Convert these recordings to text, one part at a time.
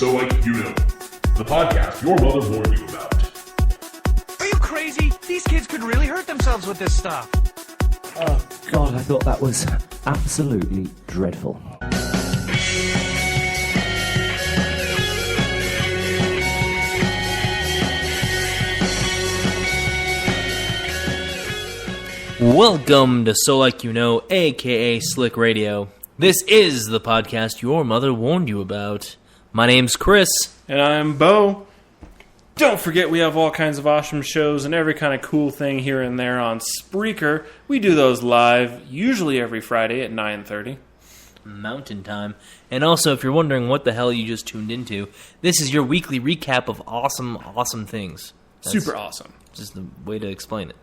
So Like You Know, the podcast your mother warned you about. Are you crazy? These kids could really hurt themselves with this stuff. Oh, God, I thought that was absolutely dreadful. Welcome to So Like You Know, aka Slick Radio. This is the podcast your mother warned you about. My name's Chris. And I'm Bo. Don't forget we have all kinds of awesome shows and every kind of cool thing here and there on Spreaker. We do those live, usually every Friday at 9:30. Mountain Time. And also, if you're wondering what the hell you just tuned into, this is your weekly recap of awesome things. That's super awesome. Just the way to explain it.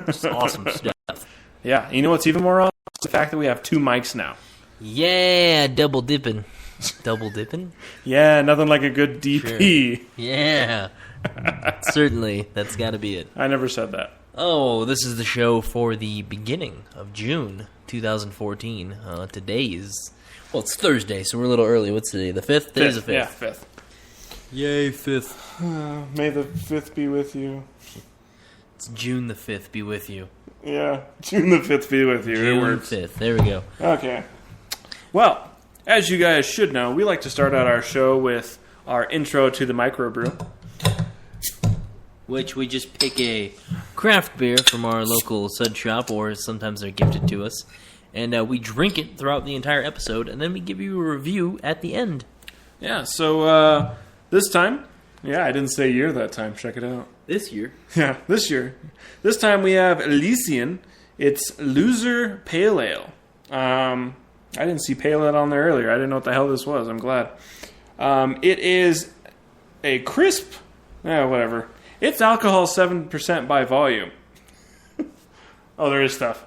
Just awesome stuff. Yeah, you know what's even more awesome? The fact that we have two mics now. Yeah, double dipping. Double dipping? Yeah, nothing like a good DP. Sure. Yeah. Certainly, that's got to be it. I never said that. Oh, this is the show for the beginning of June 2014. Today is... Well, it's Thursday, so we're a little early. What's today? The 5th? Today's the 5th. Yeah, 5th. Yay, 5th. May the 5th be with you. It's June the 5th be with you. Yeah, June the 5th be with you. June it works. 5th. There we go. Okay. Well, as you guys should know, we like to start out our show with our intro to the microbrew. Which we just pick a craft beer from our local sud shop, or sometimes they're gifted to us. And we drink it throughout the entire episode, and then we give you a review at the end. Yeah, so this time... Yeah, I didn't say year that time. Check it out. This year? Yeah, this year. This time we have Elysian. It's Loser Pale Ale. I didn't see Pale Ale on there earlier. I didn't know what the hell this was. I'm glad. It is a crisp... whatever. It's alcohol 7% by volume. Oh, there is stuff.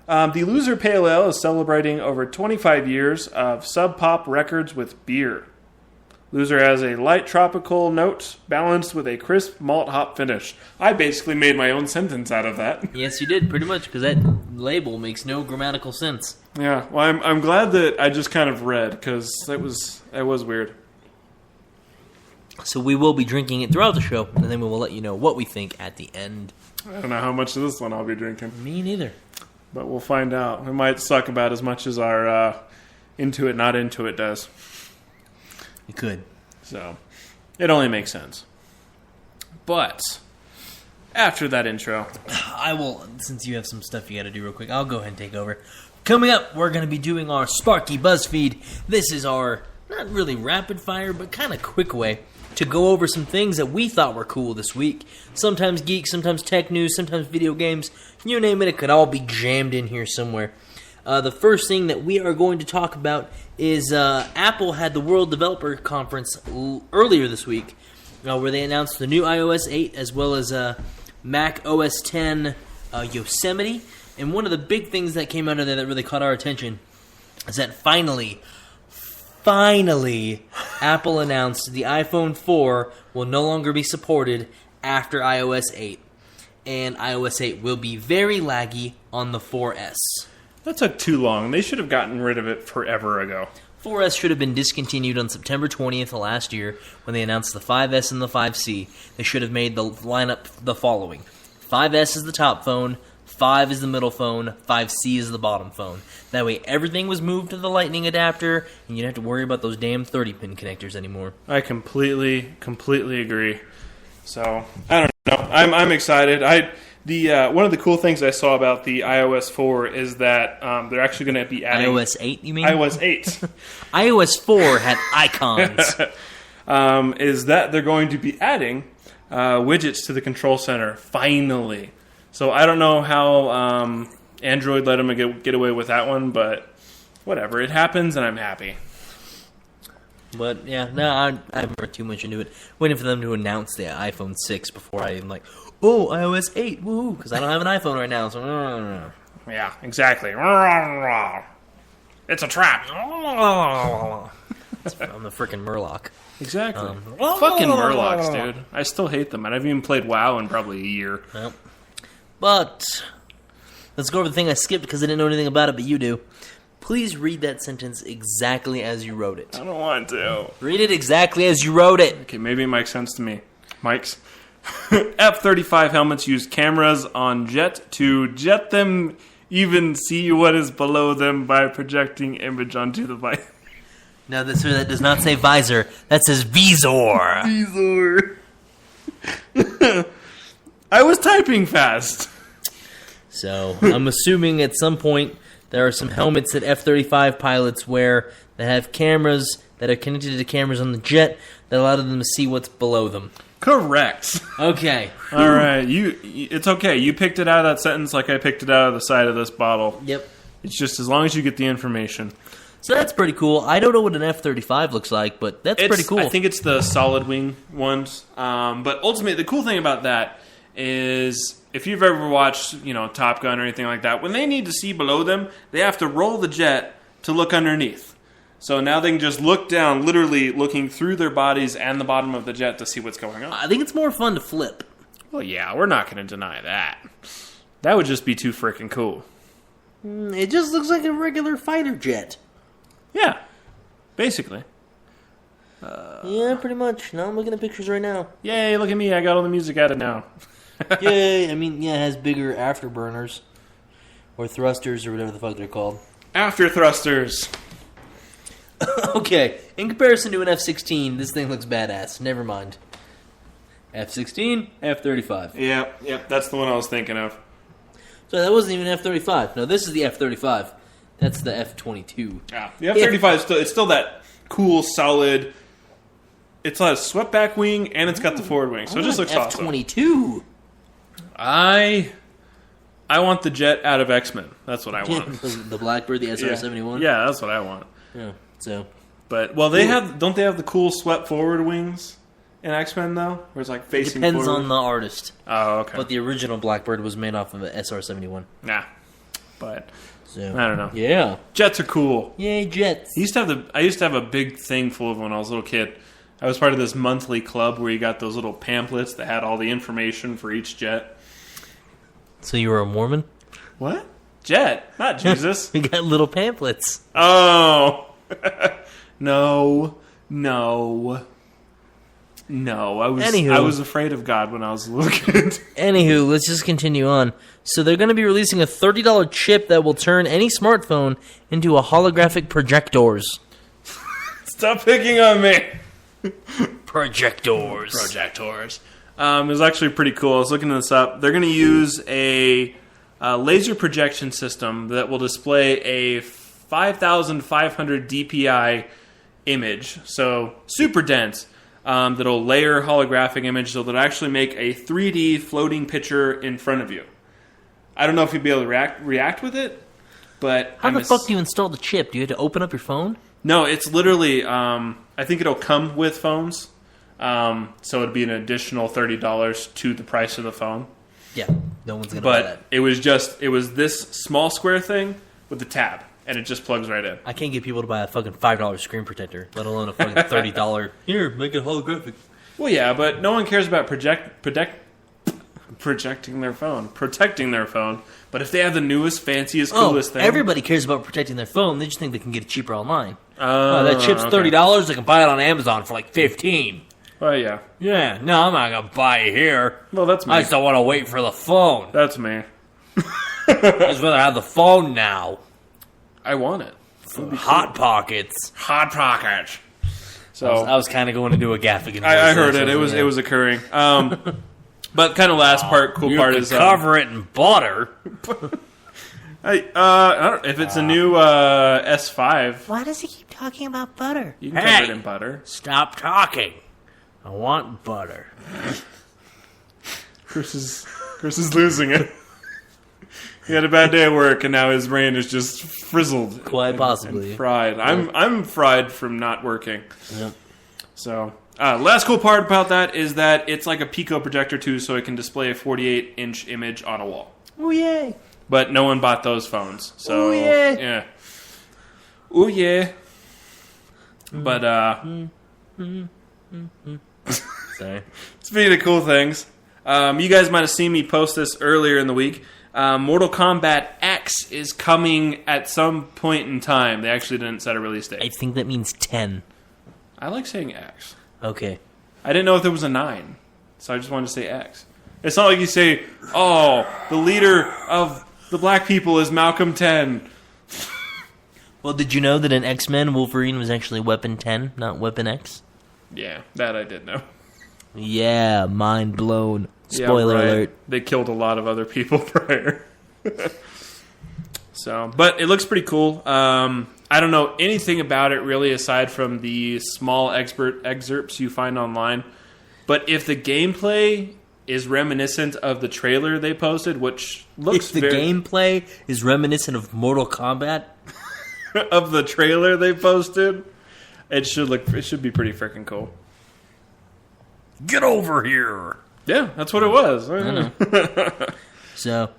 The Loser Pale Ale is celebrating over 25 years of Sub Pop records with beer. Loser has a light tropical note balanced with a crisp malt hop finish. I basically made my own sentence out of that. Yes, you did, pretty much, because that label makes no grammatical sense. Yeah, well, I'm glad that I just kind of read, because that was weird. So we will be drinking it throughout the show, and then we will let you know what we think at the end. I don't know how much of this one I'll be drinking. Me neither. But we'll find out. It might suck about as much as our Into It, Not Into It does. It could. So, it only makes sense. But, after that intro... I will, since you have some stuff you gotta do real quick, I'll go ahead and take over. Coming up, we're gonna be doing our Sparky BuzzFeed. This is our, not really rapid fire, but kind of quick way to go over some things that we thought were cool this week. Sometimes geek, sometimes tech news, sometimes video games. You name it, it could all be jammed in here somewhere. The first thing that we are going to talk about is Apple had the World Developer Conference earlier this week, where they announced the new iOS 8 as well as Mac OS 10 Yosemite. And one of the big things that came out of there that really caught our attention is that finally, Apple announced the iPhone 4 will no longer be supported after iOS 8. And iOS 8 will be very laggy on the 4S. That took too long. They should have gotten rid of it forever ago. 4S should have been discontinued on September 20th of last year when they announced the 5S and the 5C. They should have made the lineup the following. 5S is the top phone, 5 is the middle phone, 5C is the bottom phone. That way everything was moved to the lightning adapter, and you didn't have to worry about those damn 30-pin connectors anymore. I completely agree. So, I don't know. I'm excited. One of the cool things I saw about the iOS 4 is that they're actually going to be adding... iOS 8, you mean? iOS 8. iOS 4 had icons. Is that they're going to be adding widgets to the control center, finally. So I don't know how Android let them get away with that one, but whatever. It happens, and I'm happy. But, yeah, no, I haven't read too much into it. Waiting for them to announce the iPhone 6 before I even oh, iOS 8, woohoo, because I don't have an iPhone right now, so... Yeah, exactly. It's a trap. I'm the frickin' Murloc. Exactly. Fucking Murlocs, dude. I still hate them. I haven't even played WoW in probably a year. Yep. But let's go over the thing I skipped because I didn't know anything about it, but you do. Please read that sentence exactly as you wrote it. I don't want to. Read it exactly as you wrote it. Okay, maybe it makes sense to me. Mike's. F-35 helmets use cameras on jet to jet them, even see what is below them by projecting image onto the visor. No, sir, that does not say visor. That says visor. Visor. I was typing fast. So, I'm assuming at some point there are some helmets that F-35 pilots wear that have cameras that are connected to cameras on the jet that allow them to see what's below them. Correct. Okay. All right. It's okay. You picked it out of that sentence like I picked it out of the side of this bottle. Yep. It's just as long as you get the information. So that's pretty cool. I don't know what an F-35 looks like, but that's pretty cool. I think it's the solid wing ones. But ultimately, the cool thing about that is if you've ever watched, Top Gun or anything like that, when they need to see below them, they have to roll the jet to look underneath. So now they can just look down, literally looking through their bodies and the bottom of the jet to see what's going on. I think it's more fun to flip. Well, yeah, we're not going to deny that. That would just be too freaking cool. It just looks like a regular fighter jet. Yeah, basically. Yeah, pretty much. Now I'm looking at pictures right now. Yay, look at me, I got all the music added now. Yay, I mean, yeah, it has bigger afterburners. Or thrusters, or whatever the fuck they're called. After thrusters. Okay, in comparison to an F-16, this thing looks badass. Never mind. F-16, F-35. Yep, that's the one I was thinking of. So that wasn't even F-35. No, this is the F-35. That's the F-22. Yeah, the F-35 is still that cool, solid... It's got a swept back wing, and it's got the forward wing, so it just looks awesome. F-22. I want the jet out of X-Men. That's what I want. The Blackbird, the SR-71? Yeah, that's what I want. Yeah, so... But, don't they have the cool swept forward wings in X-Men, though? Where it's like facing Depends forward? on the artist. Oh, okay. But the original Blackbird was made off of an SR-71. Nah. But, So, I don't know. Yeah. Jets are cool. Yay, jets. I used to have a big thing full of them when I was a little kid. I was part of this monthly club where you got those little pamphlets that had all the information for each jet. So you were a Mormon? What? Jet, not Jesus. We got little pamphlets. Oh. No. I was afraid of God when I was a little kid. Anywho, let's just continue on. So they're going to be releasing a $30 chip that will turn any smartphone into a holographic projectors. Stop picking on me. Projectors. It was actually pretty cool. I was looking this up. They're going to use a laser projection system that will display a 5,500 DPI image. So super dense. That'll layer holographic image so that'll actually make a 3D floating picture in front of you. I don't know if you'll be able to react with it, but... How the fuck do you install the chip? Do you have to open up your phone? No, it's literally... I think it'll come with phones. So it'd be an additional $30 to the price of the phone. Yeah, no one's going to buy that. But it was this small square thing with the tab, and it just plugs right in. I can't get people to buy a fucking $5 screen protector, let alone a fucking $30... Here, make it holographic. Well, yeah, but no one cares about protecting their phone. But if they have the newest, fanciest, coolest thing... everybody cares about protecting their phone. They just think they can get it cheaper online. That chip's $30. They can buy it on Amazon for like $15. Oh, yeah. Yeah, no, I'm not going to buy it here. Well, that's me. I just don't want to wait for the phone. That's me. I just rather have the phone now. I want it. Hot Pockets. Hot Pockets. So I was kind of going to do a Gaffigan. I heard it. It was occurring. But kind of last part, cool part is cover it in butter. I don't know, if it's a new S5. Why does he keep talking about butter? You can cover it in butter. Stop talking. I want butter. Chris is losing it. He had a bad day at work, and now his brain is just frizzled. Quite possibly. And fried. I'm fried from not working. Yep. So, last cool part about that is that it's like a Pico projector too, so it can display a 48-inch image on a wall. Oh yay! But no one bought those phones. So, ooh, yeah. Ooh, yeah. But, Sorry. speaking of cool things, you guys might have seen me post this earlier in the week. Mortal Kombat X is coming at some point in time. They actually didn't set a release date. I think that means 10. I like saying X. Okay. I didn't know if there was a 9, so I just wanted to say X. It's not like you say, oh, the leader of the black people is Malcolm 10. Well, did you know that in X-Men, Wolverine was actually Weapon 10, not Weapon X? Yeah, that I did know. Yeah, mind blown. Spoiler alert. They killed a lot of other people prior. But it looks pretty cool. I don't know anything about it really aside from the small excerpts you find online. But if the gameplay is reminiscent of the trailer they posted, which looks If the gameplay is reminiscent of Mortal Kombat, of the trailer they posted, it should be pretty freaking cool. get over here. Yeah, that's what it was. I know. So,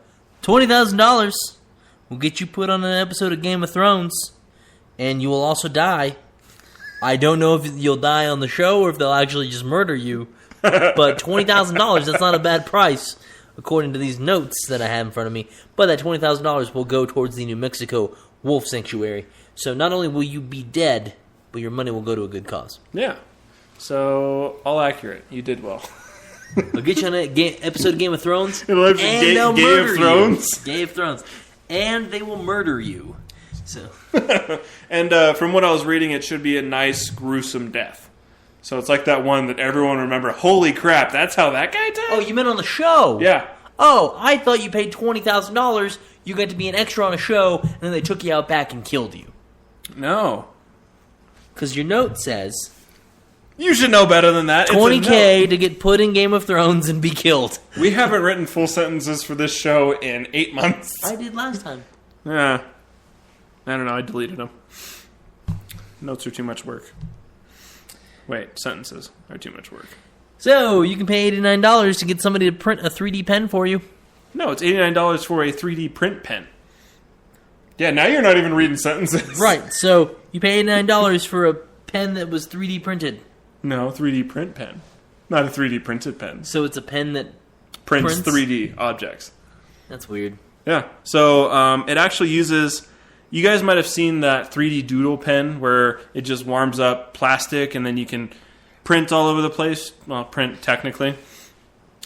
$20,000 will get you put on an episode of Game of Thrones, and you will also die. I don't know if you'll die on the show or if they'll actually just murder you, but $20,000, that's not a bad price, according to these notes that I have in front of me. But that $20,000 will go towards the New Mexico Wolf Sanctuary. So not only will you be dead, but your money will go to a good cause. Yeah. So, all accurate. You did well. I'll get you on an episode of Game of Thrones, It'll have and Game they'll of murder Thrones? you. Game of Thrones. And they will murder you. So, And from what I was reading, it should be a nice, gruesome death. So it's like that one that everyone remember. Holy crap, that's how that guy died? oh, you meant on the show? Yeah. Oh, I thought you paid $20,000. You got to be an extra on a show, and then they took you out back and killed you. No. Because your note says You should know better than that. It's a $20K to get put in Game of Thrones and be killed. note. We haven't written full sentences for this show in 8 months. I did last time. Yeah. I don't know, I deleted them. Notes are too much work. Wait, sentences are too much work. So, you can pay $89 to get somebody to print a 3D pen for you. No, it's $89 for a 3D print pen. Yeah, now you're not even reading sentences. Right, so you pay $89 for a pen that was 3D printed. No, 3D print pen. Not a 3D printed pen. So it's a pen that Prints Prints? 3D objects. That's weird. Yeah. So it actually uses... You guys might have seen that 3D doodle pen where it just warms up plastic and then you can print all over the place. Well, print technically.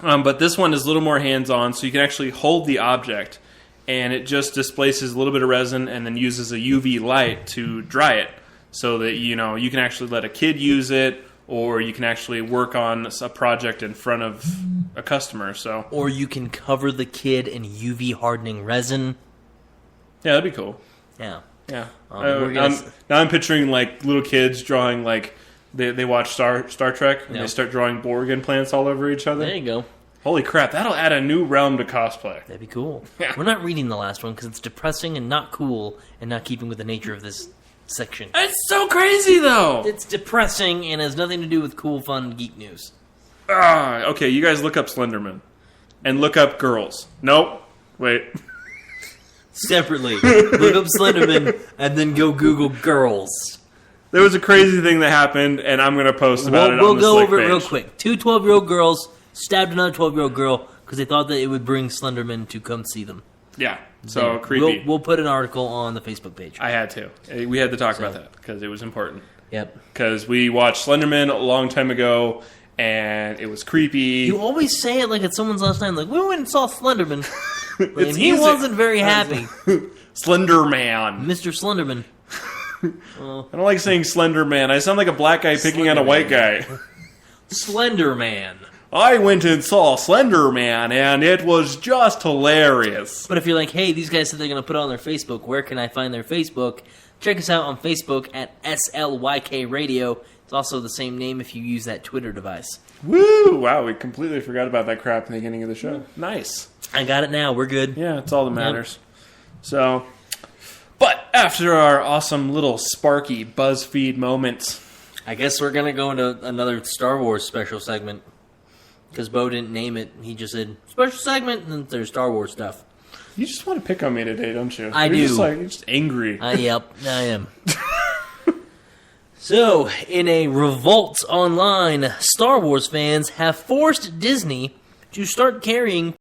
But this one is a little more hands-on, so you can actually hold the object and it just displaces a little bit of resin and then uses a UV light to dry it so that, you know, you can actually let a kid use it or you can actually work on a project in front of a customer. So Or you can cover the kid in UV hardening resin. yeah, that'd be cool. Yeah. Yeah. we're now, gonna now I'm picturing like little kids drawing like they watch Star Trek and Yeah. they start drawing Borg implants all over each other. There you go. Holy crap, that'll add a new realm to cosplay. That'd be cool. Yeah. We're not reading the last one because it's depressing and not cool and not keeping with the nature of this section. It's so crazy though. It's depressing and has nothing to do with cool, fun geek news. Okay, you guys look up Slenderman and look up girls. Nope. Wait. Separately, look up Slenderman and then go Google girls. There was a crazy thing that happened and I'm going to post about it We'll on the go Slick over it real page. quick. 2 12-year-old girls stabbed another 12-year-old girl because they thought that it would bring Slenderman to come see them. Yeah. So There. creepy. We'll put an article on the Facebook page. I had to. We had to talk about that because it was important. Yep. Because we watched Slenderman a long time ago, and it was creepy. You always say it like it's someone's last name. Like, we went and saw Slenderman. and It's he easy. wasn't very happy. Slender Man. Mr. Slenderman. I don't like saying Slender Man. I sound like a black guy picking on a Slender white Man. guy. Slender Man. I went and saw Slender Man, and it was just hilarious. But if you're like, hey, these guys said they're going to put it on their Facebook, where can I find their Facebook? Check us out on Facebook at SLYK Radio. It's also the same name if you use that Twitter device. Woo! Wow, we completely forgot about that crap in the beginning of the show. Nice. I got it now. We're good. Yeah, it's all that matters. So, but after our awesome little sparky BuzzFeed moments, I guess we're going to go into another Star Wars special segment. Because Bo didn't name it. He just said, special segment, and then there's Star Wars stuff. you just want to pick on me today, don't you? I You're do. Just like, you're just angry. Yep, I am. So, in a revolt online, Star Wars fans have forced Disney to start carrying